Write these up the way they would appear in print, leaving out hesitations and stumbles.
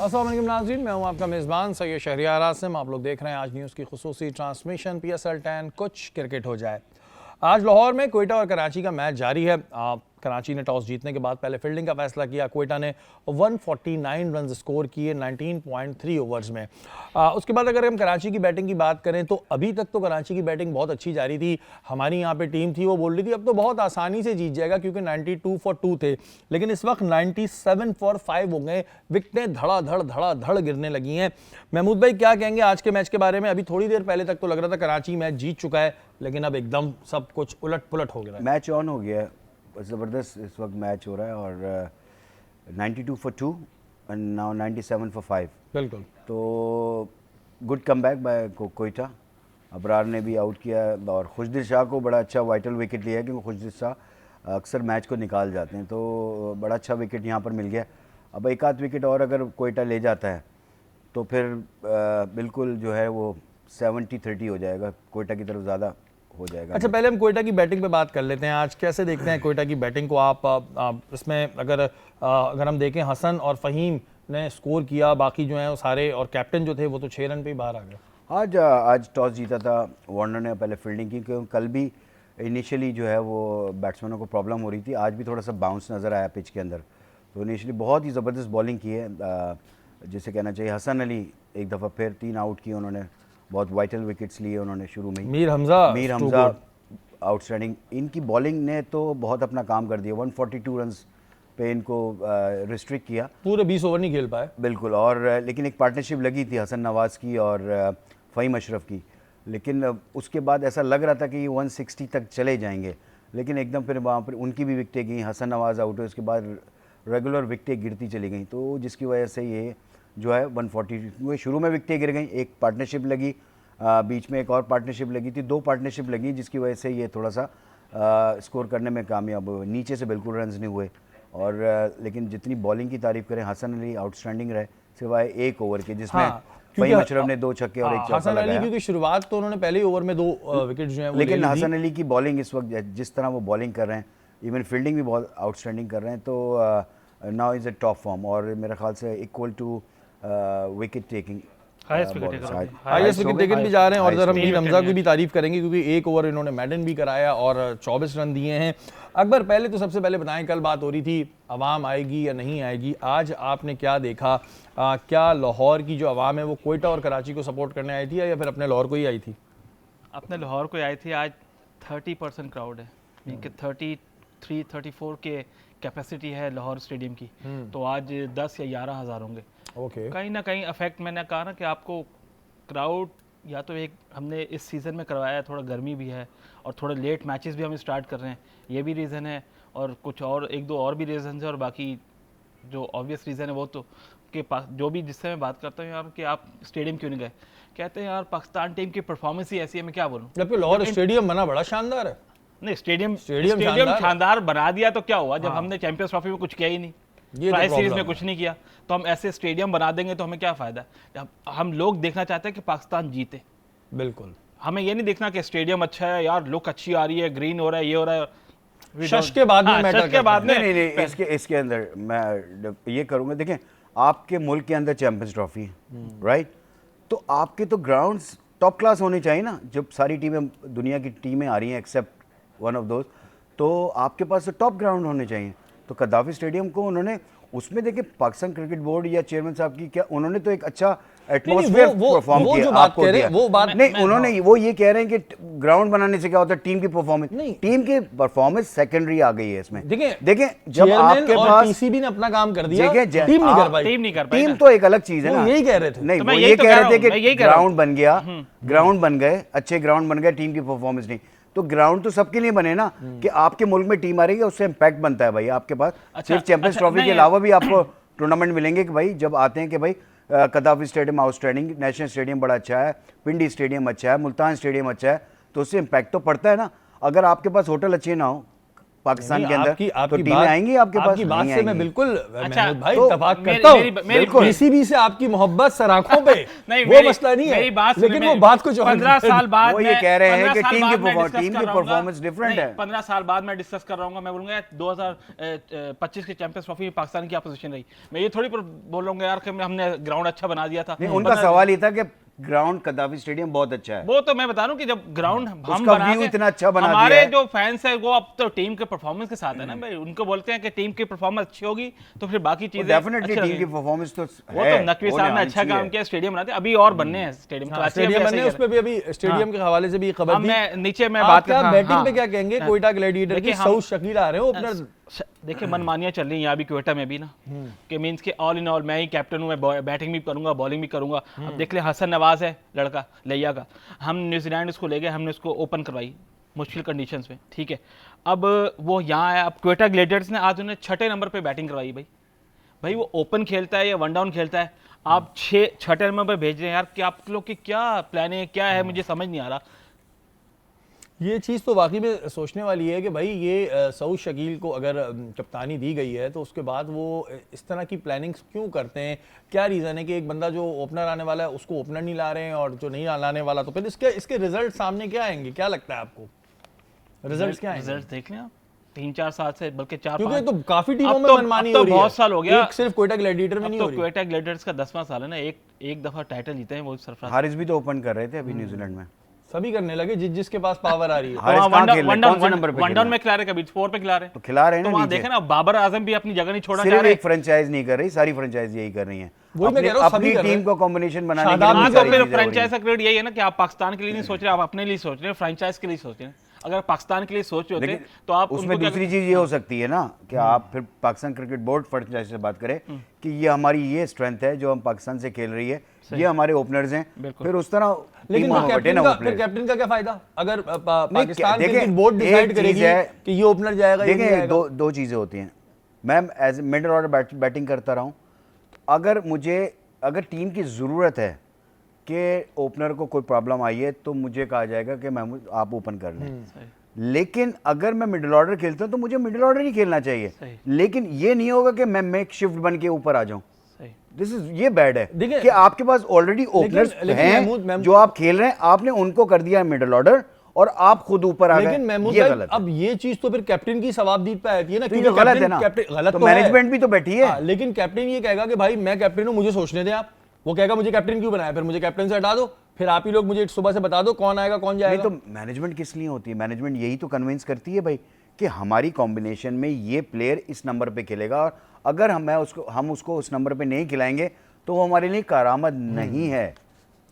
अस्सलाम वालेकुम नाज़रीन, मैं हूं आपका मेज़बान सैयद शहरियार आसिम। आप लोग देख रहे हैं आज न्यूज़ की खुसूसी ट्रांसमिशन PSL 10 कुछ क्रिकेट हो जाए। आज लाहौर में कोयटा और कराची का मैच जारी है। कराची ने टॉस जीतने के बाद पहले फील्डिंग का फैसला किया। कोयटा ने 149 रन स्कोर किए 19.3 ओवर्स में। उसके बाद अगर हम कराची की बैटिंग की बात करें तो अभी तक तो कराची की बैटिंग बहुत अच्छी जा रही थी। हमारी यहाँ पे टीम थी वो बोल रही थी अब तो बहुत आसानी से जीत जाएगा क्योंकि 92 फॉर 2 थे, लेकिन इस वक्त 97 फॉर 5 हो गए। विकेटें धड़ाधड़ गिरने लगी हैं। महमूद भाई क्या कहेंगे आज के मैच के बारे में? अभी थोड़ी देर पहले तक तो लग रहा था कराची मैच जीत चुका है, लेकिन अब एकदम सब कुछ उलट पुलट हो गया। मैच ऑन हो गया है, ज़बरदस्त इस वक्त मैच हो रहा है और 92 फॉर 2 एंड नाउ 97 फॉर 5। बिल्कुल, तो good comeback by Quetta. Abrar ने भी आउट किया और खुशदिल शाह को बड़ा अच्छा वाइटल विकेट लिया क्योंकि खुशदिल शाह अक्सर मैच को निकाल जाते हैं, तो बड़ा अच्छा विकेट यहाँ पर मिल गया। अब एक आध विकेट और अगर कोयटा ले जाता है तो फिर बिल्कुल जो है वो 70-30 हो जाएगा, कोयटा की तरफ ज़्यादा हो जाएगा। अच्छा पहले हम कोयटा की बैटिंग पे बात कर लेते हैं। आज कैसे देखते हैं कोयटा की बैटिंग को आप? इसमें अगर हम देखें, हसन और फ़हीम ने स्कोर किया, बाकी जो हैं वो सारे, और कैप्टन जो थे वो तो 6 रन पे ही बाहर आ गए। आज टॉस जीता था वार्नर ने, पहले फील्डिंग की क्योंकि कल भी इनिशियली जो है वो बैट्समैनों को प्रॉब्लम हो रही थी। आज भी थोड़ा सा बाउंस नज़र आया पिच के अंदर, तो इनिशियली बहुत ही ज़बरदस्त बॉलिंग की है, जिसे कहना चाहिए। हसन अली एक दफ़ा फिर 3 आउट किए उन्होंने, बहुत वाइटल विकेट्स लिए उन्होंने शुरू में ही। मीर हमजा आउटस्टैंडिंग, इनकी बॉलिंग ने तो बहुत अपना काम कर दिया। 142 रन्स पे इनको रिस्ट्रिक्ट किया, पूरे 20 ओवर नहीं खेल पाए। बिल्कुल। और लेकिन एक पार्टनरशिप लगी थी हसन नवाज़ की और फ़हीम अशरफ की, लेकिन उसके बाद ऐसा लग रहा था कि ये 160 तक चले जाएंगे, लेकिन एकदम फिर वहाँ पर उनकी भी विकटें गई। हसन नवाज़ आउट हुए, उसके बाद रेगुलर विकटें गिरती चली गई, तो जिसकी वजह से ये जो है 140 शुरू में विकटें गिर गई। एक पार्टनरशिप लगी, बीच में एक और पार्टनरशिप लगी थी, 2 पार्टनरशिप लगी, जिसकी वजह से ये थोड़ा सा स्कोर करने में कामयाब हुए। नीचे से बिल्कुल रन्स नहीं हुए। और लेकिन जितनी बॉलिंग की तारीफ करें, हसन अली आउटस्टैंडिंग रहे सिवाय एक ओवर के, जिसमें फ़हीम अशरफ ने 2 छक्के और 1 चौका लगाया। क्योंकि शुरुआत तो उन्होंने पहले ही ओवर में 2 विकेट जो हैं, लेकिन हसन अली की बॉलिंग इस वक्त जिस तरह वो बॉलिंग कर रहे हैं, इवन फील्डिंग भी बहुत आउटस्टैंडिंग कर रहे हैं, तो now is a top form और मेरे ख्याल से equal to wicket taking, highest wicket taken भी जा रहे हैं। और जरा मीर हमजा की भी तारीफ करेंगे क्योंकि 1 ओवर इन्होंने मैडन भी कराया और 24 रन दिए हैं। अकबर, पहले तो सबसे पहले बताएं, कल बात हो रही थी अवाम आएगी या नहीं आएगी, आज आपने क्या देखा? क्या लाहौर की जो अवाम है वो कोयटा और कराची को सपोर्ट करने आई थी या फिर अपने लाहौर को ही आई थी? अपने लाहौर को आई थी। आज 30% क्राउड है, मीन के 33-34 के कैपेसिटी है लाहौर स्टेडियम की, तो आज 10 या 11 हज़ार होंगे। कहीं ना कहीं अफेक्ट, मैंने कहा ना कि आपको क्राउड, या तो एक हमने इस सीज़न में करवाया है, थोड़ा गर्मी भी है और थोड़े लेट मैचेस भी हम स्टार्ट कर रहे हैं, ये भी रीज़न है, और कुछ और 1-2 और भी रीज़न है। और बाकी जो ऑब्वियस रीज़न है वो तो के पास जो भी, जिससे मैं बात करता हूँ यार कि आप स्टेडियम क्यों नहीं गए, कहते हैं यार पाकिस्तान टीम की परफॉर्मेंस ही ऐसी है, मैं क्या बोलूँ। जबकि लाहौर स्टेडियम बना बड़ा शानदार है। नहीं, स्टेडियम शानदार बना दिया तो क्या हुआ, जब हमने चैंपियंस ट्रॉफी में कुछ किया ही नहीं, प्राइज सीरीज में कुछ नहीं किया, तो हम ऐसे स्टेडियम बना देंगे तो हमें क्या फायदा? हम लोग देखना चाहते हैं कि पाकिस्तान जीते। बिल्कुल, हमें ये नहीं देखना कि स्टेडियम अच्छा है यार, लुक अच्छी आ रही है, ग्रीन हो रहा है, ये हो रहा है, शश के बाद में मैटर के बाद में नहीं, इसके अंदर मैं ये करूंगा। देखें, आपके मुल्क के अंदर चैंपियंस ट्रॉफी है, राइट, तो आपके तो ग्राउंड्स टॉप क्लास होने चाहिए ना। जब सारी टीमें, दुनिया की टीमें आ रही हैं एक्सेप्ट वन ऑफ दोज, तो आपके पास तो टॉप ग्राउंड होने चाहिए। तो कद्दाफी स्टेडियम को उन्होंने, उसमें देखिए पाकिस्तान क्रिकेट बोर्ड या चेयरमैन साहब की क्या, उन्होंने तो एक अच्छा एटमॉस्फेयर परफॉर्म किया। आपको दिया वो बात नहीं, उन्होंने वो ये कह रहे हैं कि ग्राउंड बनाने से क्या होता है, टीम की परफॉर्मेंस, टीम की परफॉर्मेंस देखेंडरी आ गई है इसमें। देखें जब आपके पास पीसीबी ने अपना काम कर दिया, टीम नहीं कर पाई, टीम तो एक अलग चीज है ना, यही कह रहे थे। नहीं, वो ये कह रहे थे कि ग्राउंड बन गया, ग्राउंड बन गए, अच्छे ग्राउंड बन गए, टीम की परफॉर्मेंस नहीं। तो ग्राउंड तो सबके लिए बने ना, कि आपके मुल्क में टीम आ रही है, उससे इम्पैक्ट बनता है भाई आपके पास। सिर्फ चैंपियंस ट्रॉफी के अलावा भी आपको टूर्नामेंट मिलेंगे कि भाई जब आते हैं कि भाई कद्दाफी स्टेडियम आउटस्टैंडिंग, नेशनल स्टेडियम बड़ा अच्छा है, पिंडी स्टेडियम अच्छा है, मुल्तान स्टेडियम अच्छा है, तो उससे इम्पैक्ट तो पड़ता है ना। अगर आपके पास होटल अच्छे ना हो, पाकिस्तान के अंदर, तो आपकी टीमें बात आएंगी आपके पास? आपकी बात नहीं से मैं आएंगी। बिल्कुल अच्छा, महमूद भाई तो इत्तेफाक मेरी- करता मेरी- हूं। मेरी- पीसीबी से आपकी मोहब्बत सराखों पे नहीं, वो मेरी- मसला नहीं है, मेरी बात सुनिए, लेकिन वो मैं बात कुछ और 15 साल बाद वो ये कह रहे हैं कि टीम की परफॉर्मेंस परफॉर्मेंस डिफरेंट है। 15 साल बाद मैं डिस्कस कर रहा हूँ, मैं बोलूंगा 2025 के चैंपियंस ट्रॉफी में पाकिस्तान की पोजीशन रही। मैं ये थोड़ी बोल रहा हूँ यार कि हमने ग्राउंड अच्छा बना दिया था। नहीं, उनका सवाल ये था कि ग्राउंड कदाफी स्टेडियम बहुत अच्छा है। वो तो मैं बता रहा हूँ कि जब ग्राउंड हम उसका बना व्यू के, इतना अच्छा बना हमारे दिया है। जो फैंस है वो अब तो टीम के परफॉर्मेंस के साथ है ना भाई, उनको बोलते हैं कि टीम की परफॉर्मेंस अच्छी होगी तो फिर बाकी चीजें डेफिनेटली अच्छी टीम की लगेंगी। परफॉर्मेंस तो वो है, तो नकवी साहब ने आनी अच्छा काम चाहिए। किया, स्टेडियम बनाते, अभी और बनने हैं स्टेडियम। कराची स्टेडियम अभी बनने ऐसे उस पे भी अभी स्टेडियम के हवाले से भी खबर अब थी। मैं नीचे मैं आप बात क्या कर बैटिंग पे क्या कहेंगे? कोयटा ग्लैडिएटर की देखिए, सऊद शकील आ रहे हो ओपनर। देखिए मनमानियां चल रही हैं यहाँ भी क्वेटा में भी ना, कि मींस के ऑल इन ऑल मैं ही कैप्टन हूँ, मैं बैटिंग भी करूंगा बॉलिंग भी करूंगा। अब देख ले हसन नवाज है लड़का लिया का, हम न्यूजीलैंड उसको ले गए, हमने उसको ओपन करवाई मुश्किल कंडीशंस में, ठीक है। अब वो यहाँ आया, अब क्वेटा ग्लेडिएटर्स ने आज उन्हें 6ठे नंबर पे बैटिंग करवाई। भाई वो ओपन खेलता है या वन डाउन खेलता है, आप 6ठे नंबर पे भेज रहे हैं यार, कि आप लोग की क्या प्लान है, क्या है, मुझे समझ नहीं आ रहा। ये चीज़ तो वाकई में सोचने वाली है कि भाई ये सऊद शकील को अगर कप्तानी दी गई है तो उसके बाद वो इस तरह की प्लानिंग्स क्यों करते हैं? क्या रीज़न है कि एक बंदा जो ओपनर आने वाला है उसको ओपनर नहीं ला रहे हैं, और जो नहीं लाने वाला, तो फिर इसके रिजल्ट सामने क्या आएंगे? क्या लगता है आपको रिजल्ट क्या आएंगे? रिजल्ट देख लें आप, 3-4 साल से, बल्कि 4-5, क्योंकि तो काफी टीमों अब में तो- मनमानी अब तो हो रही है। बहुत साल हो गया। एक सिर्फ कोयटा ग्लैडिएटर में अब नहीं तो हो रही। क्वेटा ग्लेडिएटर्स का 10वां साल है ना, एक दफा टाइटल जीते हैं वो सरफराज। हारिस भी तो ओपन कर रहे थे अभी न्यूजीलैंड में। सभी करने लगे जिसके पास पावर आ रही है। हारिस कहाँ खेल रहे हैं? कौन से नंबर पे वन खेल डाउन रहे में खिला रहे, कभी 4 पे खिला रहे, तो खिला रहे हैं तो ना वहाँ नीचे। देखे ना, बाबर आजम भी अपनी जगह नहीं छोड़ना चाह सिर्फ रहे। एक फ्रेंचाइज नहीं कर रही, सारी फ्रेंचाइज यही कर रही हैं। वही मैं कह रहा हूँ, सभी अपनी कर रहे टीम हैं। को कॉम्बिनेशन बनाने के शादाब लिए भी हाँ, तो तो सारी फिर चीजें हो रही हैं। फ्रेंचाइज का क्रेडिट यही है ना कि आप पाकिस्तान के लिए नहीं सोच रहे, आप अपने लिए सोच रहे हैं, फ्रेंचाइज के लिए सोच रहे हैं। अगर पाकिस्तान के लिए सोच रहे होते लेकिन तो आप उसमें उनको क्या- दूसरी चीज ये हो सकती है ना कि आप फिर पाकिस्तान क्रिकेट बोर्ड फ्रेंचाइज से बात करें कि ये हमारी ये स्ट्रेंथ है जो हम पाकिस्तान से खेल रही है, ये हमारे ओपनर्स हैं, बिल्कुल। फिर उस तरह लेकिन टीमों में बटे कैप्टन ना का वो फिर प्लेयर। कैप्टन का क्या फायदा अगर नहीं, पाकिस्तान देखें, क्रिकेट बोर्ड एक डिसाइड चीज करेगी है, कि ये ओपनर जाएगा, ये नहीं देखें जाएगा। दो चीजें होती हैं। मैं एज मिडिल ऑर्डर बैटिंग करता रहा हूँ, अगर टीम की ज़रूरत है कि ओपनर को कोई प्रॉब्लम आई है तो मुझे कहा जाएगा कि महमूद आप ओपन कर लें। लेकिन अगर मैं मिडिल ऑर्डर खेलता हूं तो मुझे मिडिल ऑर्डर ही खेलना चाहिए। सही। लेकिन ये नहीं होगा कि मैं मेक शिफ्ट बन के ऊपर आ जाऊं। सही। दिस इज ये बैड है देखिए- कि आपके पास ऑलरेडी ओपनर्स लेकिन हैं महमूद- जो आप खेल रहे हैं, आपने उनको कर दिया मिडिल ऑर्डर और आप खुद ऊपर आ गए। लेकिन महमूद ये भाई, गलत है। अब ये चीज तो फिर कैप्टन की सवाबदीद पे आती है ना, तो ये क्योंकि गलत कैप्टन- है ना। कैप्टन गलत तो तो है। मैनेजमेंट भी तो बैठी है। हाँ, लेकिन कैप्टन ये कहेगा कि भाई मैं कैप्टन हूं, मुझे सोचने दें आप। वो कहेगा मुझे कैप्टन क्यों बनाया, फिर मुझे कैप्टन से हटा दो, फिर आप ही लोग मुझे सुबह से बता दो कौन आएगा कौन नहीं जाएगा। तो मैनेजमेंट किस लिए होती है? मैनेजमेंट यही तो कन्विंस करती है भाई कि हमारी कॉम्बिनेशन में ये प्लेयर इस नंबर पे खेलेगा, और अगर हम उसको उस नंबर पे नहीं खिलाएंगे तो वो हमारे लिए कारामद नहीं है।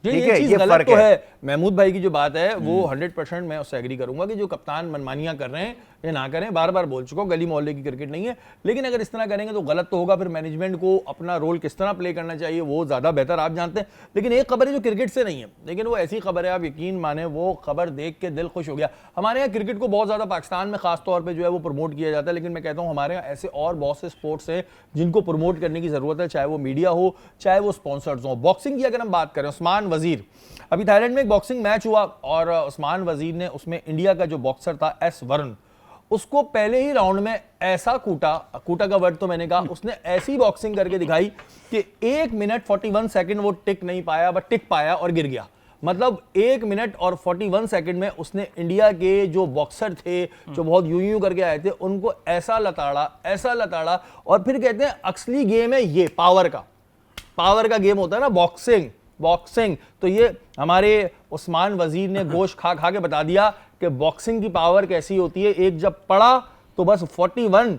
ठीक ये है, चीज ये गलत फर्क तो है। है। महमूद भाई की जो बात है वो 100% मैं उससे एग्री करूंगा कि जो कप्तान मनमानियां कर रहे हैं ये ना करें। बार बार बोल चुका हूं, गली मोहल्ले की क्रिकेट नहीं है, लेकिन अगर इस तरह करेंगे तो गलत तो होगा। फिर मैनेजमेंट को अपना रोल किस तरह प्ले करना चाहिए वो ज्यादा बेहतर आप जानते हैं। लेकिन एक खबर है जो क्रिकेट से नहीं है, लेकिन वो ऐसी खबर है, आप यकीन माने वो खबर देख के दिल खुश हो गया। हमारे यहाँ क्रिकेट को बहुत ज्यादा पाकिस्तान में खास तौर पर जो है वो प्रमोट किया जाता है, लेकिन मैं कहता हूँ हमारे यहाँ ऐसे और बहुत से स्पोर्ट्स हैं जिनको प्रमोट करने की जरूरत है, चाहे वो मीडिया हो चाहे वो स्पॉन्सर्स हो। बॉक्सिंग की अगर हम बात करें, उस्मान वजीर, अभी थाईलैंड में एक बॉक्सिंग मैच हुआ और उस्मान वजीर ने उसमें इंडिया का जो बॉक्सर था एस वरुण, उसको पहले ही राउंड में ऐसा कूटा का वर्ड तो मैंने कहा, उसने ऐसी बॉक्सिंग करके दिखाई कि 1 मिनट 41 सेकंड वो टिक नहीं पाया, बट टिक पाया और गिर गया। मतलब 1 मिनट और 41 सेकंड में उसने इंडिया के जो बॉक्सर थे जो बहुत यूं करके आए थे उनको ऐसा लताड़ा। और फिर कहते हैं असली गेम है ये पावर का गेम होता है ना बॉक्सिंग। तो ये हमारे उस्मान वजीर ने गोश्त खा के बता दिया कि बॉक्सिंग की पावर कैसी होती है। एक जब पड़ा तो बस 41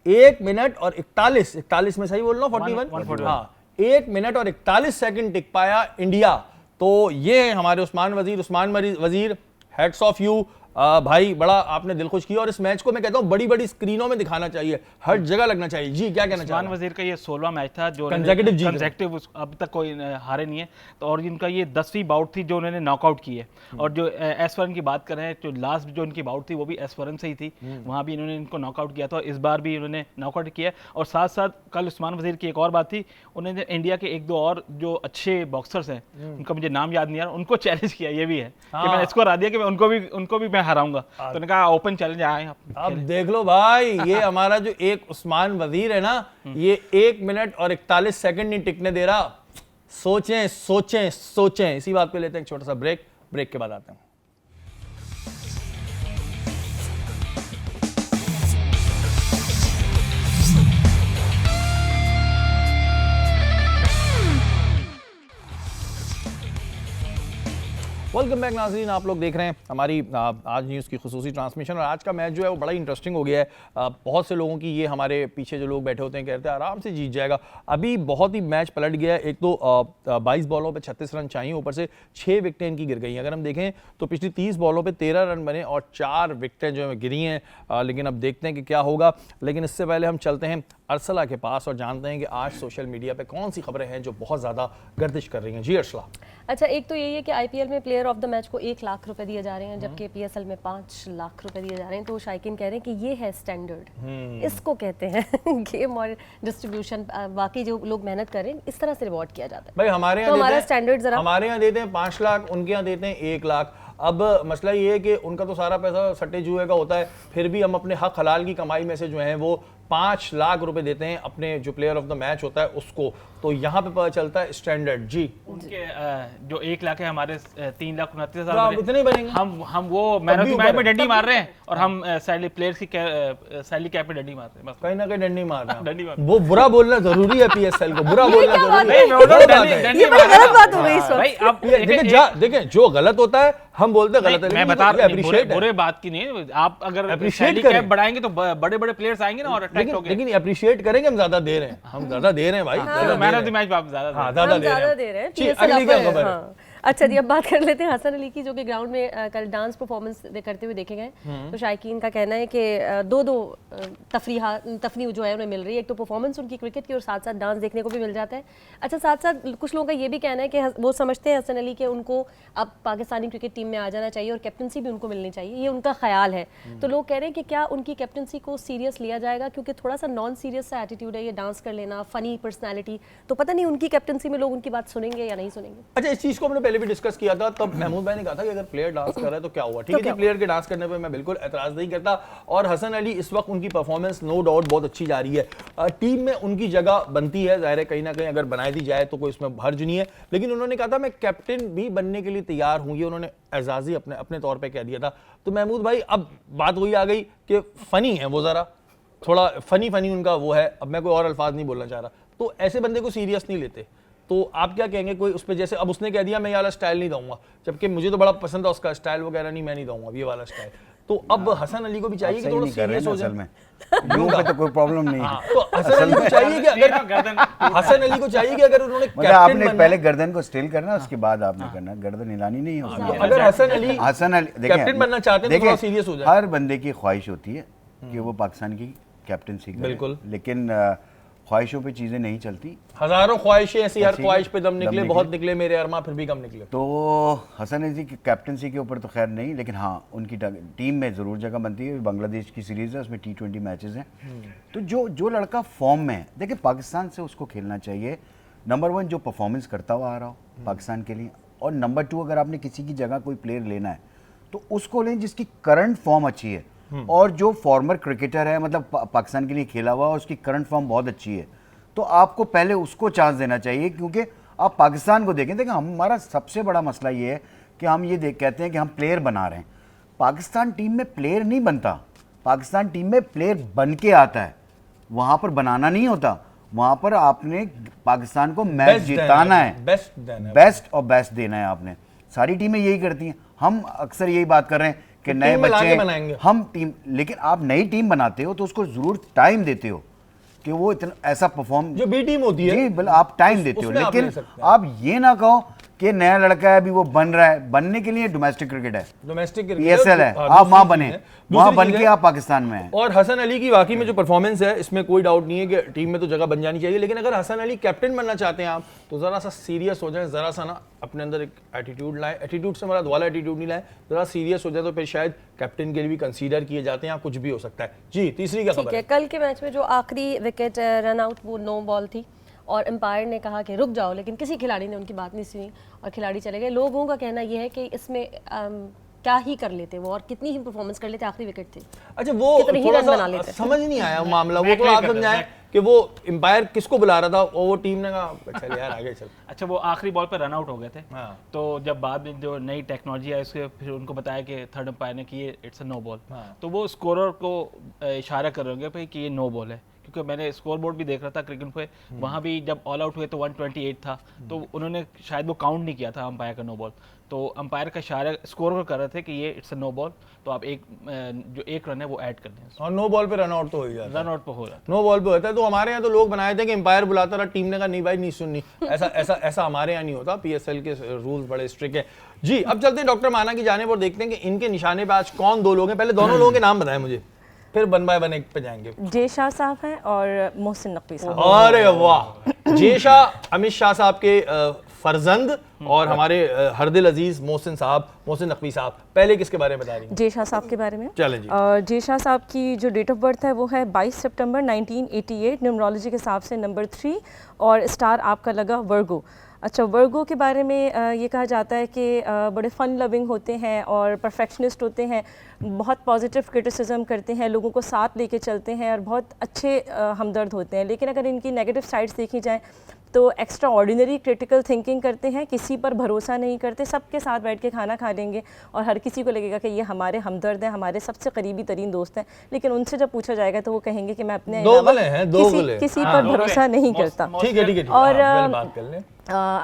1 मिनट और 41 में सही बोल रहा हूं 41 हाँ 1 मिनट और 41 सेकंड टिक पाया इंडिया। तो ये हमारे उस्मान वजीर हैट्स ऑफ यू भाई, बड़ा आपने दिल खुश किया। और इस मैच को मैं कहता हूं बड़ी बड़ी स्क्रीनों में दिखाना चाहिए, हर जगह लगना चाहिए। जी क्या कहना उस्मान चाहिए? वजीर का ये 16वां मैच था जो कंसेक्यूटिव अब तक कोई हारे नहीं है, तो और इनका ये 10वीं बाउट थी जो उन्होंने नॉकआउट की है। और जो एसवरन की बात करें तो लास्ट जो इनकी बाउट थी वो भी एसवरन से ही थी, वहाँ भी इन्होंने इनको नॉकआउट किया था, इस बार भी इन्होंने नॉकआउट किया। और साथ साथ कल उस्मान वजीर की एक और बात थी, उन्होंने इंडिया के 1-2 और जो अच्छे बॉक्सर्स हैं उनका मुझे नाम याद नहीं आ रहा, उनको चैलेंज किया। ये भी है कि मैंने इसको हरा दिया कि मैं उनको भी मैं हराऊंगा। तो उन्होंने कहा ओपन चैलेंज आए आप। अब देख लो भाई, ये हमारा जो एक उस्मान वजीर है ना, ये 1 मिनट और 41 सेकंड नहीं टिकने दे रहा। सोचें सोचें सोचें। इसी बात पे लेते हैं एक छोटा सा ब्रेक के बाद आते हैं। वेलकम बैक नाज़रीन, आप लोग देख रहे हैं हमारी आज न्यूज़ की खुसूसी ट्रांसमिशन। और आज का मैच जो है वो बड़ा इंटरेस्टिंग हो गया है। बहुत से लोगों की, ये हमारे पीछे जो लोग बैठे होते हैं कहते हैं आराम से जीत जाएगा। अभी बहुत ही मैच पलट गया है। एक तो 22 बॉलों पे 36 रन चाहिए, ऊपर से 6 विकेटें इनकी गिर गई हैं। अगर हम देखें तो पिछली 30 बॉलों पे 13 रन बने और 4 विकेटें जो है गिरी हैं। लेकिन अब देखते हैं कि क्या होगा। लेकिन इससे पहले हम चलते हैं अर्सला के पास और जानते हैं कि आज सोशल मीडिया पे कौन सी खबरें हैं जो बहुत ज़्यादा गर्दिश कर रही हैं। जी अर्सला। अच्छा, एक तो यही है कि आईपीएल में प्लेयर ऑफ द मैच को 1 लाख रुपए दिए जा रहे हैं, जबकि पीएसएल में 5 लाख रुपए दिए जा रहे हैं। तो शायकीन कह रहे हैं कि ये है स्टैंडर्ड, इसको कहते हैं गेम और डिस्ट्रीब्यूशन। बाकी जो लोग मेहनत करें इस तरह से रिवॉर्ड किया जाता है। भाई हमारे तो हमारा स्टैंडर्ड जरा, हमारे यहाँ देते हैं 5 लाख, उनके यहाँ देते हैं 1 लाख। अब मसला ये है कि उनका तो सारा पैसा सट्टे जुए का होता है, फिर भी हम अपने हक हलाल की कमाई में से जो है वो 5 लाख रुपए देते हैं अपने जो प्लेयर ऑफ द मैच होता है उसको। तो यहाँ पे पता चलता है स्टैंडर्ड। जी, उनके जो 1 लाख है, हमारे 3,29,000 तो इतने बनेंगे। हम वो मैन ऑफ द मैच में डंडी मार रहे हैं और हम सैलरी प्लेयर्स की सैलरी कैप पे डंडी मार रहे हैं। बस कहीं ना कहीं डंडी मार रहे डंडी मार हैं। वो बुरा बोलना जरूरी है, पीएसएल को बुरा बोलना जरूरी है। ये बड़ी गलत बात हो गई इस वक्त। भाई आप देखें जो गलत होता है हम बोलते हैं गलत है। मैं बता रहा हूं, बुरे बात की नहीं। आप अगर सैलरी कैप बढ़ाएंगे तो बड़े बड़े प्लेयर्स आएंगे ना और अट्रैक्ट होंगे। लेकिन अप्रिशिएट करेंगे, हम ज्यादा दे रहे हैं, हम ज्यादा दे रहे हैं भाई। मैन ऑफ द मैच आप ज्यादा दे रहे हैं। जी, अगली क्या खबर है? अच्छा जी, अब बात कर लेते हैं हसन अली की, जो कि ग्राउंड में कल डांस परफॉर्मेंस करते हुए देखे गए। तो शायकीन का कहना है कि दो तफरी जो है उन्हें मिल रही है। एक तो परफॉर्मेंस उनकी क्रिकेट की और साथ साथ डांस देखने को भी मिल जाता है। अच्छा, साथ साथ कुछ लोगों का ये भी कहना है कि वो समझते हैं हसन अली के उनको अब पाकिस्तानी क्रिकेट टीम में आ जाना चाहिए और कैप्टनसी भी उनको मिलनी चाहिए, ये उनका ख्याल है। तो लोग कह रहे हैं कि क्या उनकी कैप्टनसी को सीरियस लिया जाएगा, क्योंकि थोड़ा सा नॉन सीरियस सा एटीट्यूड है ये, डांस कर लेना, फनी पर्सनैलिटी। तो पता नहीं उनकी कैप्टनसी में लोग उनकी बात सुनेंगे या नहीं सुनेंगे। अच्छा, इस चीज को हमने पहले भी डिस्कस किया था, तब महमूद भाई ने कहा था कि अगर प्लेयर डांस कर रहा है तो क्या हुआ। ठीक है, प्लेयर के डांस करने पे मैं बिल्कुल एतराज नहीं करता। और हसन अली इस वक्त उनकी परफॉर्मेंस नो डाउट बहुत अच्छी जा रही है। टीम में उनकी जगह बनती है, जाहिर है कहीं ना कहीं अगर बनाई दी जाए तो कोई इसमें हर्ज नहीं है। लेकिन उन्होंने कहा था मैं कैप्टन भी बनने के लिए तैयार हूं, ये उन्होंने एजाजी अपने तौर पर कह दिया था। तो महमूद भाई अब बात वही आ गई कि फनी है वो, जरा थोड़ा फनी उनका वो है। अब मैं कोई और अल्फाज नहीं बोलना चाह रहा। तो ऐसे बंदे को सीरियस नहीं लेते। तो आप क्या कहेंगे कोई उस पर, जैसे अब उसने कह दिया मैं ये वाला स्टाइल नहीं दूंगा, जबकि मुझे तो बड़ा पसंद था उसका स्टाइल वगैरह, नहीं मैं नहीं दूंगा ये वाला स्टाइल। तो अब हसन अली को भी चाहिए कि थोड़ा सीरियस हो जाए। यूं पे तो कोई प्रॉब्लम नहीं है। तो हसन अली को चाहिए कि अगर हसन अली को चाहिए कि अगर उन्होंने मतलब आपने पहले गर्दन को स्टिल करना, उसके बाद आपने करना, गर्दन हिलानी नहीं है। अगर हसन अली कैप्टन बनना चाहते हैं तो थोड़ा सीरियस हो जाए। हर बंदे की ख्वाहिश होती है कि वो पाकिस्तान की कैप्टनसी करे, बिल्कुल, लेकिन ख्वाहिशों पे चीज़ें नहीं चलती। हजारों ख्वाहिशें ऐसी, हर ख्वाहिश पे दम निकले, बहुत निकले मेरे अरमा, फिर भी कम निकले। तो हसन अली की कैप्टनसी के ऊपर तो खैर नहीं, लेकिन हाँ उनकी टीम में ज़रूर जगह बनती है। बांग्लादेश की सीरीज़ है, उसमें T20 मैचेस हैं। तो जो लड़का फॉर्म में है, देखिए पाकिस्तान से उसको खेलना चाहिए। नंबर 1 जो परफॉर्मेंस करता हुआ आ रहा हो पाकिस्तान के लिए, और नंबर 2 अगर आपने किसी की जगह कोई प्लेयर लेना है तो उसको लें जिसकी करंट फॉर्म अच्छी है, और जो फॉर्मर क्रिकेटर है, मतलब पाकिस्तान के लिए खेला हुआ और उसकी करंट फॉर्म बहुत अच्छी है, तो आपको पहले उसको चांस देना चाहिए। क्योंकि आप पाकिस्तान को देखें हमारा सबसे बड़ा मसला ये है कि हम ये कहते हैं कि हम प्लेयर बना रहे हैं। पाकिस्तान टीम में प्लेयर नहीं बनता, पाकिस्तान टीम में प्लेयर बन के आता है। वहाँ पर बनाना नहीं होता, वहाँ पर आपने पाकिस्तान को मैच जिताना है, बेस्ट और बेस्ट देना है आपने। सारी टीमें यही करती हैं। हम अक्सर यही बात कर रहे हैं कि नए बच्चे हम टीम, लेकिन आप नई टीम बनाते हो तो उसको जरूर टाइम देते हो कि वो इतना ऐसा परफॉर्म, जो बी टीम होती है जी आप टाइम देते हो। लेकिन आप ये ना कहो कि नया लड़का है अभी वो बन रहा है। बनने के लिए डोमेस्टिक क्रिकेट है, डोमेस्टिक PSL है, आप वहां बने, वहां बन के आप पाकिस्तान में हैं। और हसन अली की वाकई में जो परफॉर्मेंस है इसमें कोई डाउट नहीं है कि टीम में तो जगह बन जानी चाहिए। लेकिन अगर हसन अली कैप्टन बनना चाहते हैं आप, तो जरा सा सीरियस हो जाए, जरा सा ना अपने अंदर एक एटीट्यूड लाए। एटीट्यूड से हमारा वाला एटीट्यूड नहीं लाए, जरा सीरियस हो जाए तो फिर शायद कैप्टन के लिए भी कंसीडर किए जाते हैं, या कुछ भी हो सकता है। जी, तीसरी क्या खबर है? कल के मैच में जो आखिरी विकेट रन आउट, वो नो बॉल थी और एम्पायर ने कहा कि रुक जाओ, लेकिन किसी खिलाड़ी ने उनकी बात नहीं सुनी और खिलाड़ी चले गए। लोगों का कहना यह है कि इसमें क्या ही कर लेते वो और कितनी ही परफॉर्मेंस कर लेते, आखिरी विकेट थी। अच्छा वो कितने ही थोड़ा रन बना सा लेते। समझ नहीं आया वो मामला, वो मैं थोड़ा आप clear कर समझाएं दूं, कि वो एम्पायर किसको बुला रहा था और वो टीम ने कहा चल यार आगे चल। अच्छा वो आखिरी बॉल पर रन आउट हो गए थे, हाँ। तो जब बाद में जो नई टेक्नोलॉजी आई उसके फिर उनको बताया कि थर्ड अंपायर ने कि ये इट्स अ नो बॉल, तो वो स्कोरर को इशारा कर रहे होंगे भाई कि ये नो बॉल है, क्योंकि मैंने स्कोर बोर्ड भी देख रहा था क्रिकेट पे, वहाँ भी जब ऑल आउट हुए तो 128 था, तो उन्होंने शायद वो काउंट नहीं किया था अंपायर का नो बॉल, तो अंपायर का इशारा स्कोर कर रहे थे कि ये इट्स अ नो बॉल, तो आप जो एक रन है वो ऐड कर दें, और नो बॉल पे रन आउट तो हो ही जाता है। रन आउट पे हो जाता नो बॉल पे होता है। तो हमारे यहाँ तो लोग बनाए थे कि एम्पायर बुलाता रहा, टीम ने कहा नहीं भाई नहीं सुननी, ऐसा ऐसा ऐसा हमारे यहाँ नहीं होता, पीएसएल के रूल्स बड़े स्ट्रिक्ट है जी। अब चलते हैं डॉक्टर माना की जानिब और देखते हैं कि इनके निशाने पे आज कौन दो लोग हैं। पहले दोनों लोगों के नाम बताएं मुझे, फिर वन बाय वन एक पे जाएंगे। जे शाह साहब हैं और मोहसिन नकवी साहब। अरे वाह, जे शाह अमित शाह साहब के फर्जंद और हमारे हरदिल अजीज मोहसिन साहब, मोहसिन नकवी साहब, पहले किसके बारे में बता रही हैं? जे शाह साहब के बारे में चलें जी। जे शाह साहब की जो डेट ऑफ बर्थ है वो है 22 सितंबर 1988, न्यूमरोलॉजी के हिसाब से नंबर 3 और स्टार आपका लगा वर्गो। अच्छा, वर्गो के बारे में ये कहा जाता है कि बड़े फ़न लविंग होते हैं और परफेक्शनिस्ट होते हैं, बहुत पॉजिटिव क्रिटिसिज्म करते हैं, लोगों को साथ लेके चलते हैं और बहुत अच्छे हमदर्द होते हैं। लेकिन अगर इनकी नेगेटिव साइड्स देखी जाएँ तो एक्स्ट्रा ऑर्डिनरी क्रिटिकल थिंकिंग करते हैं, किसी पर भरोसा नहीं करते, सबके साथ बैठ के खाना खा लेंगे और हर किसी को लगेगा कि ये हमारे हमदर्द हैं, हमारे सबसे करीबी तरीन दोस्त हैं, लेकिन उनसे जब पूछा जाएगा तो वो कहेंगे कि मैं अपने अलावा किसी पर भरोसा नहीं करता। ठीक है ठीक है, और बात कर लें।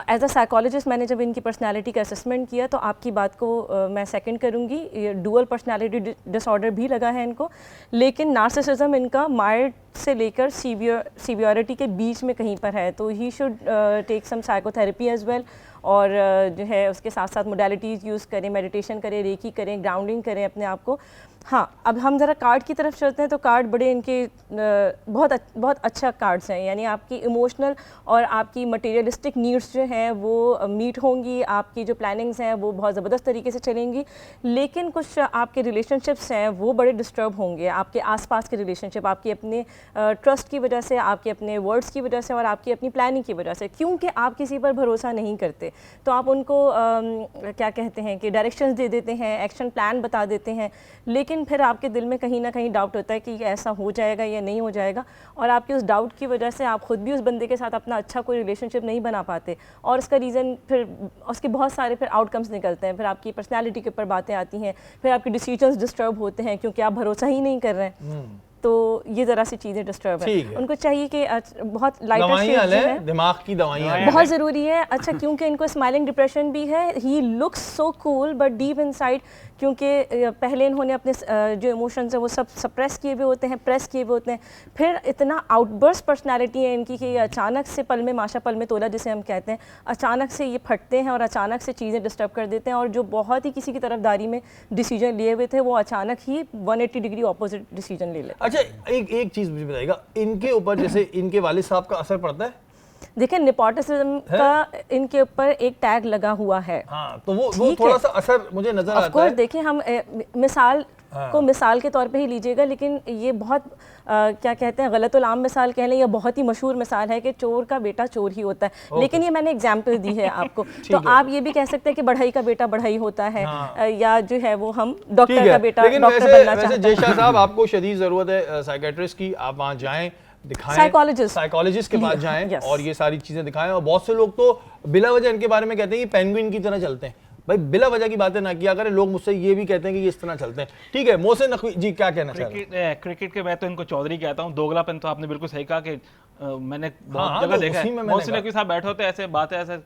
एज अ साइकोलॉजिस्ट मैंने जब इनकी पर्सनालिटी का असेसमेंट किया तो आपकी बात को मैं सेकंड करूंगी, ये डुअल पर्सनालिटी डिसऑर्डर भी लगा है इनको, लेकिन नार्सिसिज्म इनका माइल्ड से लेकर सीवियरिटी के बीच में कहीं पर है, तो he should take some psychotherapy as well, और जो है उसके साथ साथ मोडालिटीज़ यूज़ करें, मेडिटेशन करें, रेकी करें, ग्राउंडिंग करें अपने आप को। हाँ, अब हम ज़रा कार्ड की तरफ चलते हैं तो कार्ड बड़े इनके बहुत अच्छा कार्ड्स हैं, यानी आपकी इमोशनल और आपकी मटेरियलिस्टिक नीड्स जो हैं वो मीट होंगी, आपकी जो प्लानिंग्स हैं वो बहुत ज़बरदस्त तरीके से चलेंगी, लेकिन कुछ आपके रिलेशनशिप्स हैं वो बड़े डिस्टर्ब होंगे, आपके आसपास के रिलेशनशिप, आपकी अपने ट्रस्ट की वजह से, आपके अपने वर्ड्स की वजह से और आपकी अपनी प्लानिंग की वजह से, क्योंकि आप किसी पर भरोसा नहीं करते तो आप उनको क्या कहते हैं कि डायरेक्शंस दे देते हैं, एक्शन प्लान बता देते हैं, लेकिन फिर आपके दिल में कहीं ना कहीं डाउट होता है कि ऐसा हो जाएगा या नहीं हो जाएगा, और आपके उस डाउट की वजह से आप खुद भी उस बंदे के साथ अपना अच्छा कोई रिलेशनशिप नहीं बना पाते, और उसका रीज़न फिर उसके बहुत सारे फिर आउटकम्स निकलते हैं, फिर आपकी पर्सनैलिटी के ऊपर बातें आती हैं, फिर आपके डिसीजंस डिस्टर्ब होते हैं क्योंकि आप भरोसा ही नहीं कर रहे हैं। तो ये ज़रा सी चीज़ें डिस्टर्ब है, उनको चाहिए कि बहुत लाइटर दिमाग की दवाइयाँ बहुत ज़रूरी है। अच्छा, क्योंकि इनको स्माइलिंग डिप्रेशन भी है, he looks so cool but deep inside, क्योंकि पहले इन्होंने अपने जो इमोशंस हैं वो सब सप्रेस किए हुए होते हैं, प्रेस किए हुए होते हैं, फिर इतना आउटबर्स्ट पर्सनालिटी है इनकी कि ये अचानक से पल में माशा पल में तोला जिसे हम कहते हैं, अचानक से ये फटते हैं और अचानक से चीज़ें डिस्टर्ब कर देते हैं, और जो बहुत ही किसी की तरफदारी में डिसीजन लिए हुए थे वो अचानक ही 180 डिग्री ऑपोजिट डिसीजन ले लेते। अच्छा, एक चीज़ मुझे बताइएगा, इनके ऊपर जैसे इनके वालिद साहब का असर पड़ता है? देखिए, नेपोटिज्म का इनके ऊपर एक टैग लगा हुआ है। हाँ, तो वो थोड़ा सा असर मुझे नजर आता है। देखिए, हम मिसाल को मिसाल के तौर पे ही लीजिएगा, लेकिन ये बहुत क्या कहते हैं गलतुल आम मिसाल कह लें या बहुत ही मशहूर मिसाल है कि चोर का बेटा चोर ही होता है, लेकिन ये मैंने एग्जाम्पल दी है आपको। तो आप ये भी कह सकते हैं कि बढ़ई का बेटा बढ़ई होता है, या जो है वो हम डॉक्टर का बेटा डॉक्टर बनना चाहते हैं। जे शाह साहब, आपको शदीद ज़रूरत है साइकेट्रिस्ट की, आप वहाँ जाएँ, दिखाएं, साइकोलॉजिस्ट के पास जाएं और ये सारी चीजें दिखाएं। और बहुत से लोग तो बिला वजह इनके बारे में कहते हैं कि पेंगुइन की तरह चलते हैं। भाई बिला वजह की बातें ना किया करें, लोग मुझसे ये भी कहते हैं कि ये इस तरह चलते हैं। ठीक है, मोहसिन नकवी जी क्या कहना चाह रहे हैं? क्रिकेट के मैं तो इनको चौधरी कहता हूँ, दोगलापन तो आपने बिल्कुल सही कहा कि मैंने बहुत जगह देखा है, मोहसिन नकवी साहब बैठे होते ऐसे बातें ऐसे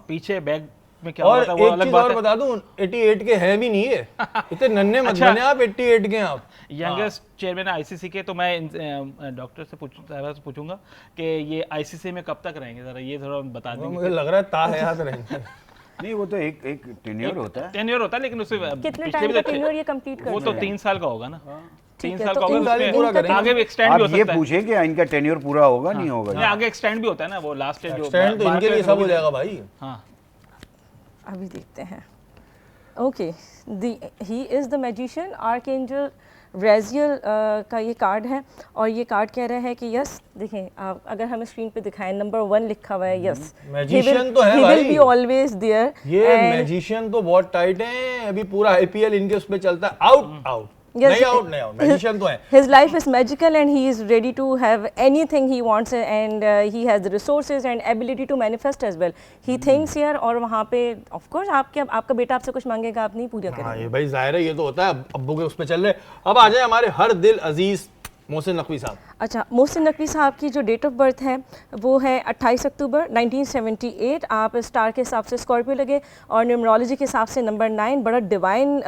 पीछे बैग में क्या होता है वो अलग बात है। और बता दूं, 88 के हैं भी नहीं है, इतने नन्हे मत बने आप, 88 के हैं आप, यंगेस्ट चेयरमैन आईसीसी के। तो मैं डॉक्टर से पूछूंगा कि ये आईसीसी में कब तक रहेंगे, जरा ये थोड़ा बता देंगे। मुझे लग रहा है ताहयात रहेंगे। नहीं, वो तो एक टेन्योर होता है, टेन्योर होता है, लेकिन उससे कितने टाइम का टेन्योर ये कंप्लीट करना है? वो तो 3 साल का होगा ना, 3 साल तो का होगा, आगे भी एक्सटेंड भी हो सकता है। आप ये पूछे कि इनका टेन्योर पूरा होगा नहीं होगा, आगे एक्सटेंड भी होता है ना, वो लास्ट जो एक्सटेंड तो इनके लिए सब हो जाएगा भाई। हाँ, अभी देखते हैं। Okay, he is the magician, archangel Brazil का ये कार्ड है और ये कार्ड कह रहा है कि यस, देखें आप अगर हमें स्क्रीन पे दिखाएं नंबर 1 लिखा हुआ है, यस मैजिशियन तो है ही भाई, विल बी ऑलवेज देयर। ये मैजिशियन तो बहुत टाइट है, अभी पूरा आईपीएल इनके उस पे चलता है, आउट आउट Yes, नहीं आउट मैजिशियन तो है। His life is magical and he is ready to have anything he wants and he has the resources and ability to manifest as well. He thinks here और वहाँ पे of course आपका बेटा आपसे कुछ मांगेगा, आप नहीं पूरा हाँ करेंगे। ये भाई जाहिर है, ये तो होता है, अब्बू के उस पे चल रहे। अब आ जाए हमारे हर दिल अजीज मोहसिन नकवी साहब। अच्छा, मोहसिन नकवी साहब की जो डेट ऑफ बर्थ है वो है 28 अक्टूबर 1978। आप स्टार के हिसाब से स्कॉर्पियो लगे और न्यूमरोलॉजी के हिसाब से नंबर 9, बड़ा डिवाइन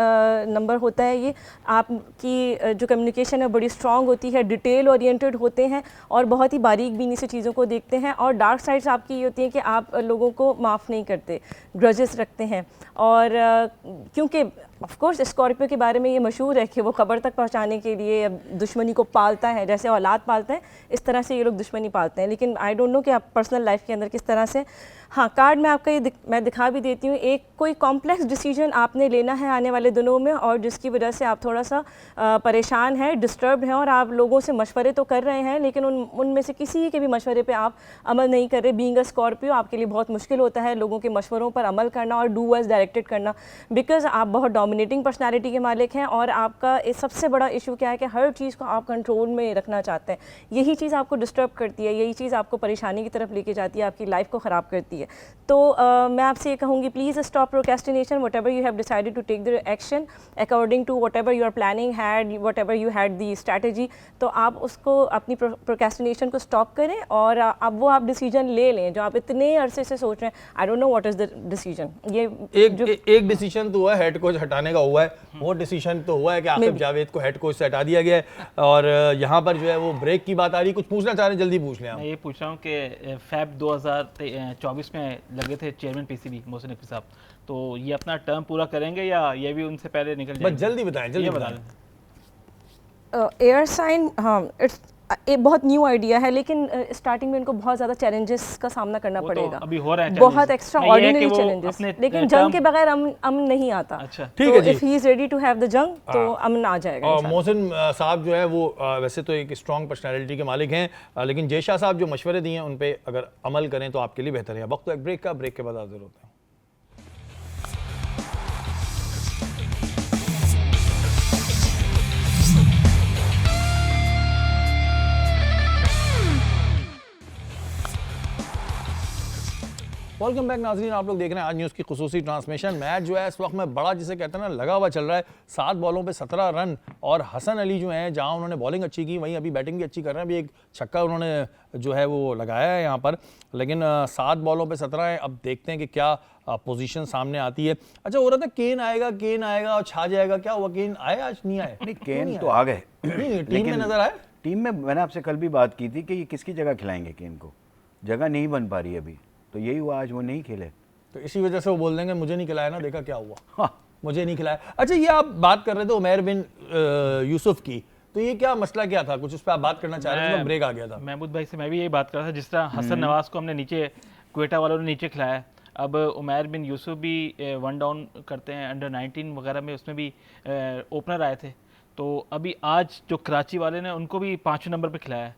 नंबर होता है ये। आपकी जो कम्युनिकेशन है बड़ी स्ट्रांग होती है, डिटेल ओरिएंटेड होते हैं और बहुत ही बारीक बीनी से चीज़ों को देखते हैं। और डार्क साइड्स आपकी ये होती हैं कि आप लोगों को माफ़ नहीं करते, ग्रजेस रखते हैं। और क्योंकि ऑफ कोर्स स्कॉर्पियो के बारे में ये मशहूर है कि वो कब्र तक पहुंचाने के लिए दुश्मनी को पालता है, जैसे औलाद पालते हैं इस तरह से ये लोग दुश्मनी पालते हैं। लेकिन आई डोंट नो कि आप पर्सनल लाइफ के अंदर किस तरह से। हाँ, कार्ड में आपका ये मैं दिखा भी देती हूँ। एक कोई कॉम्प्लेक्स डिसीजन आपने लेना है आने वाले दिनों में और जिसकी वजह से आप थोड़ा सा परेशान हैं, डिस्टर्ब्ड हैं और आप लोगों से मशवरे तो कर रहे हैं लेकिन उनमें से किसी के भी मशवरे पे आप अमल नहीं कर रहे। बीइंग अ स्कॉर्पियो आपके लिए बहुत मुश्किल होता है लोगों के मशवरों पर अमल करना और डू एज डायरेक्टेड करना, बिकॉज आप बहुत डोमिनेटिंग पर्सनैलिटी के मालिक हैं और आपका सबसे बड़ा इशू क्या है कि हर चीज़ को आप कंट्रोल में रखना चाहते हैं। यही चीज़ आपको डिस्टर्ब करती है, यही चीज़ आपको परेशानी की तरफ लेके जाती है, आपकी लाइफ को ख़राब करती है। तो मैं आपसे ये कहूँगी, please stop procrastination, whatever you have decided to take the action according to whatever your planning had, whatever you had the strategy, तो आप उसको अपनी प्रोक्रेस्टिनेशन को स्टॉप करें और अब वो आप डिसीजन ले लें जो आप इतने अरसे से सोच रहे हैं। I don't know what is the decision. ये एक डिसीजन तो हुआ है, हेड कोच हटाने का हुआ है, वो डिसीजन तो हुआ है कि आसिफ जावेद को हेड कोच से हटा दिया गया है। और यहाँ पर जो है वो ब्रेक की बात आ रही है, कुछ पूछना चाह रहे हैं, जल्दी पूछ लें। मैं ये पूछ रहा हूँ कि फैब 2024 में लगे थे चेयरमैन पीसीबी मोहसिन नकवी साहब, तो ये अपना टर्म पूरा करेंगे या ये भी उनसे पहले निकल जाएंगे? बस जल्दी बताएं, जल्दी बताएं। एयर साइन, हाँ, इट्स एक बहुत न्यू आइडिया है लेकिन स्टार्टिंग में इनको बहुत ज़्यादा चैलेंजेस का सामना करना पड़ेगा। अभी हो रहा है बहुत एक्स्ट्रा ऑर्डिनरी चैलेंजेस, लेकिन जंग के बगैर अमन नहीं आता। अच्छा, ठीक है जी। If he is ready to have the जंग तो अमन आ जाएगा। और मोहसिन साहब जो है वो वैसे तो एक स्ट्रॉन्ग पर्सनालिटी के मालिक हैं, लेकिन जयशाह साहब जो मशवरे दिए हैं उन पे अगर अमल करें तो आपके लिए बेहतर है। वक्त तो एक ब्रेक का, ब्रेक के बाद हाजिर होते हैं। वेलकम बैक नाज़रीन, आप लोग देख रहे हैं आज न्यूज़ की खुसूसी ट्रांसमिशन। मैच जो है इस वक्त में बड़ा जिसे कहते हैं ना लगा हुआ चल रहा है। 7 बॉलों पे 17 रन और हसन अली जो हैं जहां उन्होंने बॉलिंग अच्छी की वहीं अभी बैटिंग भी अच्छी कर रहे हैं। अभी एक छक्का उन्होंने जो है वो लगाया है यहाँ पर, लेकिन 7 बॉलों पे 17 है। अब देखते हैं कि क्या पोजीशन सामने आती है। अच्छा, हो रहा था केन आएगा और छा जाएगा, क्या हुआ? केन आए आज? नहीं आए? नहीं, केन तो आ गए, टीम में नजर आए। टीम में मैंने आपसे कल भी बात की थी कि ये किसकी जगह खिलाएंगे केन को, जगह नहीं बन पा रही अभी, तो यही हुआ आज वो नहीं खेले, तो इसी वजह से वो बोल देंगे मुझे नहीं खिलाया ना, देखा क्या हुआ। हाँ, मुझे नहीं खिलाया। अच्छा, ये आप बात कर रहे थे उमैर बिन यूसुफ की, तो ये क्या मसला क्या था? कुछ उस पर आप बात करना चाह रहे थे? ब्रेक आ गया था। महमूद भाई से मैं भी यही बात कर रहा था, जिस तरह हसन नवाज को हमने नीचे क्वेटा वालों ने नीचे खिलाया, अब उमैर बिन यूसुफ भी 1 डाउन करते हैं अंडर 19 वगैरह में, उसमें भी ओपनर आए थे। तो अभी आज जो कराची वाले ने उनको भी 5वें नंबर पे खिलाया,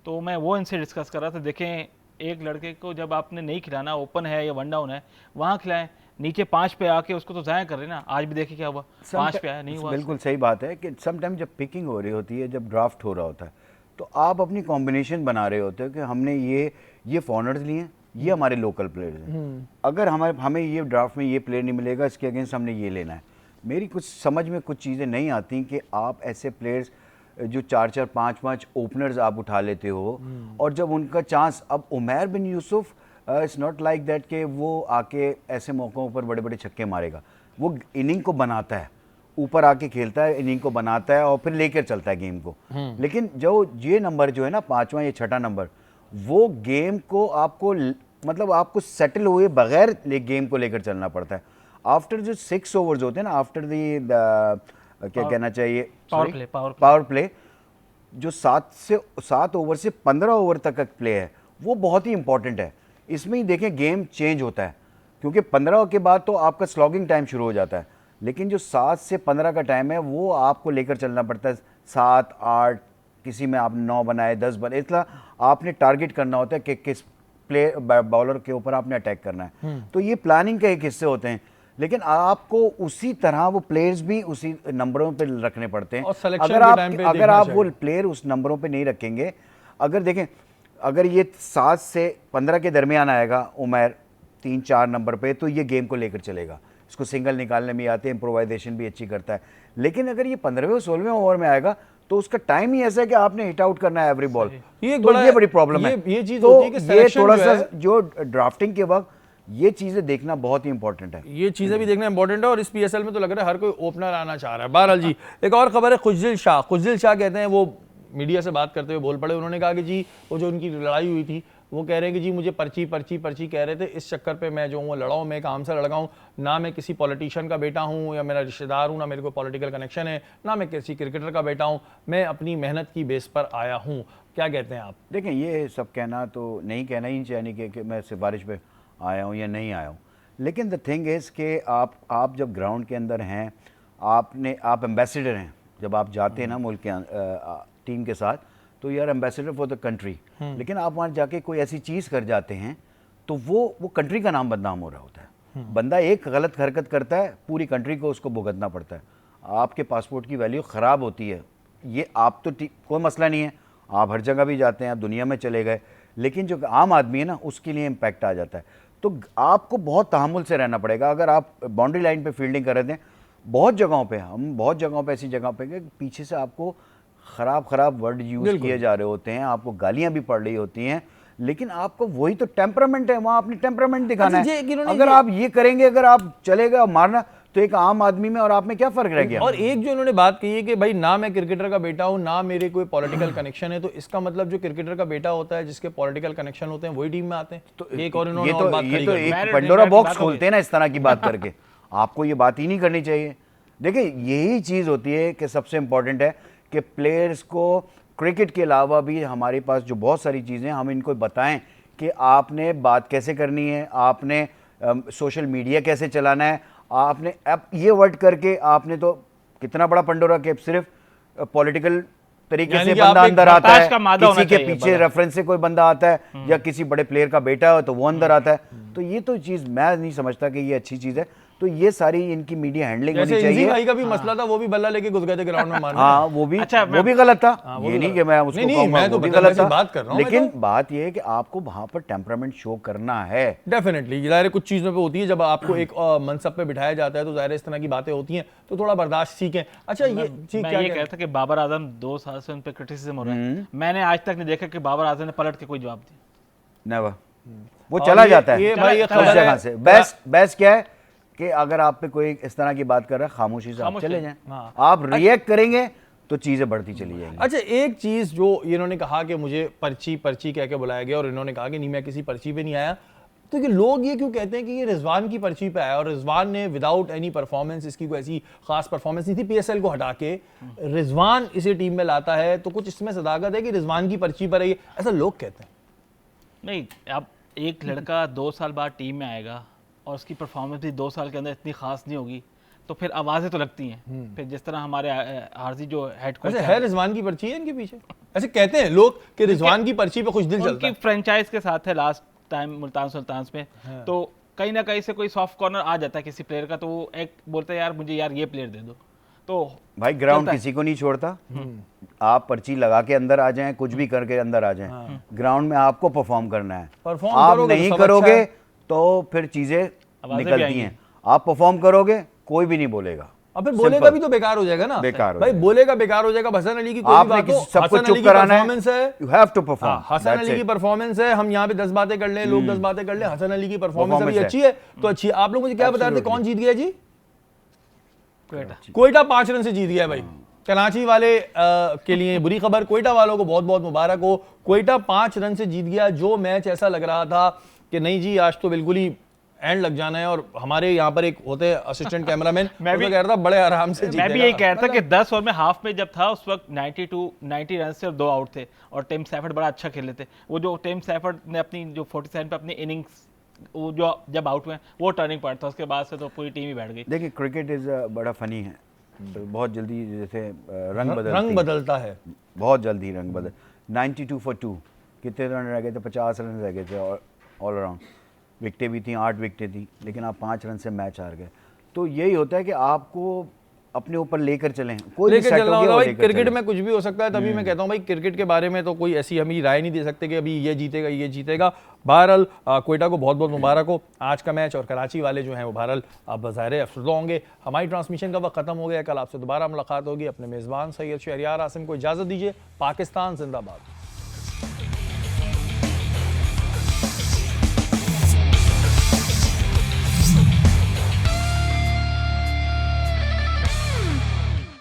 तो मैं वो इनसे डिस्कस कर रहा था। देखें, एक लड़के को जब आपने नहीं खिलाना, ओपन है या 1 डाउन है, वहाँ खिलाएं, नीचे 5 पे आके उसको तो ज़ाया कर रहे हैं ना। आज भी देखिए क्या हुआ, 5 पे आया, नहीं हुआ। बिल्कुल सही बात है कि समटाइम जब पिकिंग हो रही होती है, जब ड्राफ्ट हो रहा होता है, तो आप अपनी कॉम्बिनेशन बना रहे होते हो कि हमने ये फॉरनर्स लिए हैं, ये हमारे लोकल प्लेयर्स हैं, अगर हमें ये ड्राफ्ट में ये प्लेयर नहीं मिलेगा, इसके अगेंस्ट हमने ये लेना है। मेरी कुछ समझ में कुछ चीज़ें नहीं आती कि आप ऐसे प्लेयर्स जो 4-4, 5-5 ओपनर्स आप उठा लेते हो, और जब उनका चांस, अब Umair bin Yusuf it's not like that कि वो आके ऐसे मौक़ों पर बड़े बड़े छक्के मारेगा, वो इनिंग को बनाता है, ऊपर आके खेलता है, इनिंग को बनाता है और फिर लेकर चलता है गेम को। लेकिन जो ये नंबर जो है ना 5वां या 6ठा नंबर, वो गेम को आपको मतलब आपको सेटल हुए बगैर गेम को लेकर चलना पड़ता है। आफ्टर जो 6 ओवर्स होते हैं ना, आफ्टर द क्या कहना चाहिए, पावर प्ले, जो 7 ओवर से 15 ओवर तक का प्ले है, वो बहुत ही इंपॉर्टेंट है। इसमें ही देखें गेम चेंज होता है, क्योंकि 15 के बाद तो आपका स्लॉगिंग टाइम शुरू हो जाता है। लेकिन जो 7 से 15 का टाइम है वो आपको लेकर चलना पड़ता है। 7, 8, किसी में आप 9 बनाए, 10 बनाए, इसलिए आपने टारगेट करना होता है कि किस बॉलर के ऊपर आपने अटैक करना है। तो ये प्लानिंग के एक हिस्से होते हैं, लेकिन आपको उसी तरह वो प्लेयर्स भी उसी नंबरों पे रखने पड़ते हैं। और selection अगर के आप time पे अगर देखना आप वो चाहिए। प्लेयर उस नंबरों पे नहीं रखेंगे, अगर देखें अगर ये 7 से 15 के दरमियान आएगा उमर 3-4 नंबर पे, तो ये गेम को लेकर चलेगा, इसको सिंगल निकालने में आते हैं, इम्प्रोवाइजेशन भी अच्छी करता है। लेकिन अगर ये 15वें और 16वें ओवर में आएगा तो उसका टाइम ही ऐसा है कि आपने हिट आउट करना है एवरी बॉल। ये एक तो बड़ा- ये बड़ी प्रॉब्लम है। ये चीज तो होती है कि ये selection थोड़ा जो सा है- जो ड्राफ्टिंग के वक्त ये चीजें देखना बहुत ही इंपॉर्टेंट है। ये चीजें भी देखना इंपॉर्टेंट है, और इस पीएसएल में तो लग रहा है हर कोई ओपनर आना चाह रहा है। बहरहाल जी, एक और खबर है, खुजदिल शाह कहते हैं, वो मीडिया से बात करते हुए बोल पड़े। उन्होंने कहा कि जी वो जो उनकी लड़ाई हुई थी, वो कह रहे हैं कि जी मुझे पर्ची कह रहे थे, इस चक्कर पे मैं जो हूँ लड़ाऊँ, मैं काम से लड़का हूँ, ना मैं किसी पॉलिटिशियन का बेटा हूँ या मेरा रिश्तेदार हूँ, ना मेरे को पॉलिटिकल कनेक्शन है, ना मैं किसी क्रिकेटर का बेटा हूँ, मैं अपनी मेहनत की बेस पर आया हूँ। क्या कहते हैं आप? देखें, ये सब कहना तो नहीं, कहना ही चाहिए कि मैं सिफारिश पे आया हूँ या नहीं आया हूँ, लेकिन द थिंग इज़ कि आप जब ग्राउंड के अंदर हैं, आप एम्बेसडर हैं, जब आप जाते हैं ना मुल्क के टीम के साथ, तो you are ambassador for the country. लेकिन आप वहाँ जाके कोई ऐसी चीज़ कर जाते हैं तो वो कंट्री का नाम बदनाम हो रहा होता है। बंदा एक गलत हरकत करता है, पूरी कंट्री को उसको भुगतना पड़ता है, आपके पासपोर्ट की वैल्यू ख़राब होती है। ये आप तो कोई मसला नहीं है, आप हर जगह भी जाते हैं, आप दुनिया में चले गए, लेकिन जो आम आदमी है ना, उसके लिए इम्पैक्ट आ जाता है। तो आपको बहुत तहम्मुल से रहना पड़ेगा। अगर आप बाउंड्री लाइन पे फील्डिंग कर रहे थे, बहुत जगहों पे ऐसी जगह पे कि पीछे से आपको ख़राब वर्ड यूज़ किए जा रहे होते हैं, आपको गालियां भी पड़ रही होती हैं, लेकिन आपको वही तो टेम्परामेंट है, वहाँ अपनी टेम्परामेंट दिखाना अच्छा, है। अगर आप ये करेंगे, अगर आप चलेगा मारना, तो एक आम आदमी में और आप में क्या फ़र्क रह गया? और एक जो इन्होंने बात कही है कि भाई ना मैं क्रिकेटर का बेटा हूँ, ना मेरे कोई पॉलिटिकल कनेक्शन है, तो इसका मतलब जो क्रिकेटर का बेटा होता है, जिसके पॉलिटिकल कनेक्शन होते हैं, वही टीम में आते हैं। तो एक और इन्होंने और बात ये खड़ी तो कर दी। एक पंडोरा बॉक्स खोलते हैं ना इस तरह की बात करके। आपको ये बात ही नहीं करनी चाहिए। देखिए, यही चीज़ होती है कि सबसे इम्पोर्टेंट है कि प्लेयर्स को क्रिकेट के अलावा भी हमारे पास जो बहुत सारी चीज़ें, हम इनको बताएं कि आपने बात कैसे करनी है, आपने सोशल मीडिया कैसे चलाना है, आपने अब ये वर्ड करके आपने तो कितना बड़ा पंडोरा के सिर्फ पॉलिटिकल तरीके यानी से कि बंदा आप एक अंदर आता बर्दाश्त है, का मादा किसी होना के चाहिए पीछे बड़ा। रेफरेंस से कोई बंदा आता है या किसी बड़े प्लेयर का बेटा है तो वो अंदर आता है। तो ये तो चीज़ मैं नहीं समझता कि ये अच्छी चीज़ है। तो ये सारी इनकी मीडिया हैंडलिंग होनी जैसे इजी चाहिए। भाई का भी मसला था, वो भी बल्ला लेके घुस गए थे ग्राउंड में मारने। हाँ, वो भी गलत था। वो ये भी नहीं गलत। कि मैं उसको नहीं, कहूंगा, मैं तो वो भी बता- गलत वैसे था। बात कर रहा हूं मैं लेकिन तो। बात ये है कि आपको वहां पर टेम्परामेंट शो करना है। डेफिनेटली, जाहिर है कुछ चीज़ों पे होती है, जब आपको एक मनसब पे बिठाया जाता है तो जाहिर है इस तरह की बातें होती हैं, तो थोड़ा बर्दाश्त सीखें। अच्छा, ये जी मैं क्या ये कह कह रहा था कि बाबर आजम 2 साल से उन पे क्रिटिसिज्म हो रहा है, मैंने आज तक नहीं देखा कि बाबर आजम ने पलट के कोई जवाब दिया। नेवर। वो और चला ये- जाता है ये भाई ये उस खबर जगह है- से। बेस्ट क्या है कि अगर आप पे कोई इस तरह की बात कर रहा है, खामोशी से आप खामोश चले है। जाएं। हाँ। आप रिएक्ट करेंगे तो चीजें बढ़ती चली जाएंगी। अच्छा, एक चीज जो इन्होंने कहा कि मुझे पर्ची कह के बुलाया गया, और इन्होंने कहा कि नहीं, मैं किसी पर्ची पे नहीं आया, तो ये लोग ये क्यों कहते हैं कि ये रिजवान की पर्ची पे आया, और रिजवान ने विदाउट एनी परफॉर्मेंस, इसकी कोई ऐसी खास परफॉर्मेंस नहीं थी, पीएसएल को हटा के रिजवान इसे टीम में लाता है, तो कुछ इसमें सदाकत है कि रिजवान की पर्ची पर है ये, ऐसा लोग कहते हैं। नहीं, अब एक लड़का 2 साल बाद टीम में आएगा और उसकी परफॉर्मेंस भी 2 साल के अंदर इतनी खास नहीं होगी, तो फिर आवाज़ें तो लगती हैं। फिर जिस तरह हमारे आरजी जो हेड कोच वैसे है रिजवान की पर्ची है इनके पीछे, ऐसे कहते हैं लोग कि रिजवान की पर्ची पे खुशदिल चलता उनकी है। फ्रेंचाइज के साथ है लास्ट टाइम मुल्तान सुल्तान्स में, तो कहीं ना कहीं से कोई सॉफ्ट कॉर्नर आ जाता है किसी प्लेयर का, तो वो एक बोलता है यार मुझे यार ये प्लेयर दे दो, तो भाई ग्राउंड चलता है। किसी को नहीं छोड़ता। आप पर्ची लगा के अंदर आ जाएं, कुछ भी करके अंदर आ जाएं, ग्राउंड में आपको परफॉर्म करना है। परफॉर्म आप करोगे तो नहीं सब करोगे अच्छा है। तो फिर चीजें आवाजें भी निकलती आएंगी। हैं। आप परफॉर्म करोगे, कोई भी नहीं बोलेगा। अब फिर बोलेगा Simple। भी तो बेकार हो जाएगा ना, बेकार हो भाई जाएगा। बोलेगा बेकार हो जाएगा। हसन अली की कोई भी आपने बात हो, किसी सबको हसन चुप अली की कराना है, परफॉर्मेंस है, यू हैव टू परफॉर्म। हाँ, हसन अली की परफॉर्मेंस है, हम यहाँ पे 10 बातें कर लें, लोग 10 बातें कर लें, हसन अली की परफॉर्मेंस अभी Performance अच्छी है तो अच्छी है। आप लोग मुझे क्या बता रहे थे, Absolutely। कौन जीत गया जी? क्वेटा। कोयटा 5 रन से जीत गया भाई। कराची वाले के लिए बुरी खबर, कोयटा वालों को बहुत बहुत मुबारक हो, कोयटा 5 रन से जीत गया। जो मैच ऐसा लग रहा था कि नहीं जी आज तो बिल्कुल ही एंड लग जाना है, और हमारे यहाँ पर एक होते हैं असिस्टेंट कैमरामैन, मैं भी कह रहा था बड़े आराम से मैं भी यही कह रहा था कि 10 ओवर में हाफ में जब था उस वक्त 90 रन से और 2 आउट थे, और टिम सैफर्ड बड़ा अच्छा खेले थे। वो जो टिम सैफर्ड ने अपनी जो 47 पे अपनी इनिंग्स वो जो जब आउट हुए वो टर्निंग पॉइंट था, उसके बाद से तो पूरी टीम ही बैठ गई। देखिए क्रिकेट इज़ बड़ा फ़नी है, तो बहुत जल्दी जैसे रंग बदलता है, बहुत जल्दी रंग बदल 92 for 2 कितने रन रह गए थे, 50 रन रह गए थे ऑल अराउंड, विकटें भी थी, 8 विकटें थी, लेकिन आप 5 रन से मैच हार गए। तो यही होता है कि आपको अपने ऊपर लेकर चलें, कोई भी लेकर सेट चलना हो होगा गया वो भाई। लेकर क्रिकेट चलें। में कुछ भी हो सकता है, तभी मैं कहता हूँ भाई क्रिकेट के बारे में तो कोई ऐसी हम राय नहीं दे सकते कि अभी ये जीतेगा ये जीतेगा। बहरहाल क्वेटा को बहुत बहुत मुबारक हो आज का मैच, और कराची वाले जो हैं वो बहरहाल अब ज़ाहिर अफसरदा होंगे। हमारी ट्रांसमिशन का वक्त खत्म हो गया, कल आपसे दोबारा मुलाकात होगी। अपने मेज़बान सैयद शहरियार आसिम को इजाज़त दीजिए। पाकिस्तान जिंदाबाद।